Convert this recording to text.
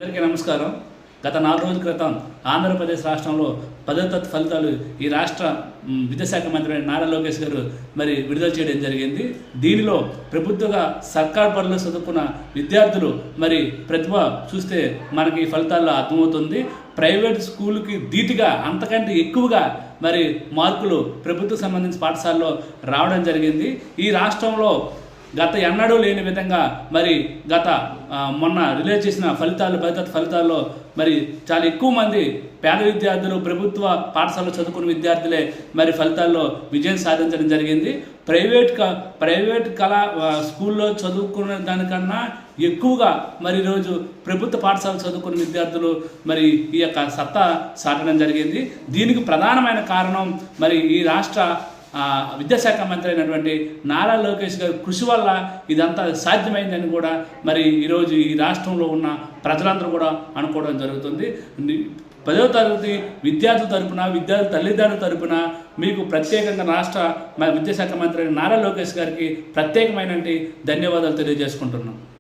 అందరికీ నమస్కారం. గత 4 రోజుల క్రితం ఆంధ్రప్రదేశ్ రాష్ట్రంలో 10వ తరగతి ఫలితాలు ఈ రాష్ట్ర విద్యాశాఖ మంత్రి నారా లోకేష్ గారు విడుదల చేయడం జరిగింది. దీనిలో ప్రభుత్వ సర్కార్ బడుల్లో చదువుకున్న విద్యార్థులు ప్రతిభ చూస్తే మనకి ఈ ఫలితాల్లో అర్థమవుతుంది. ప్రైవేట్ స్కూల్కి ధీటుగా అంతకంటే ఎక్కువగా మార్కులు ప్రభుత్వ సంబంధించిన పాఠశాలలో రావడం జరిగింది. ఈ రాష్ట్రంలో గత ఎన్నడూ లేని విధంగా గత మొన్న రిలీజ్ చేసిన ఫలితాలు 10వ తరగతి ఫలితాల్లో చాలా ఎక్కువ మంది పేద విద్యార్థులు ప్రభుత్వ పాఠశాలలో చదువుకున్న విద్యార్థులే ఫలితాల్లో విజయం సాధించడం జరిగింది. ప్రైవేట్ కళా స్కూల్లో చదువుకున్న దానికన్నా ఎక్కువగా ఈరోజు ప్రభుత్వ పాఠశాల చదువుకున్న విద్యార్థులు ఈ యొక్క సత్తా సాటడం జరిగింది. దీనికి ప్రధానమైన కారణం ఈ రాష్ట్ర విద్యాశాఖ మంత్రి అయినటువంటి నారా లోకేష్ గారి కృషి వల్ల ఇదంతా సాధ్యమైందని కూడా ఈరోజు ఈ రాష్ట్రంలో ఉన్న ప్రజలందరూ కూడా అనుకోవడం జరుగుతుంది. 10వ తరగతి విద్యార్థుల తరపున విద్యార్థి తల్లిదండ్రుల తరపున మీకు ప్రత్యేకంగా రాష్ట్ర విద్యాశాఖ మంత్రి నారా లోకేష్ గారికి ప్రత్యేకమైన ధన్యవాదాలు తెలియజేసుకుంటున్నాం.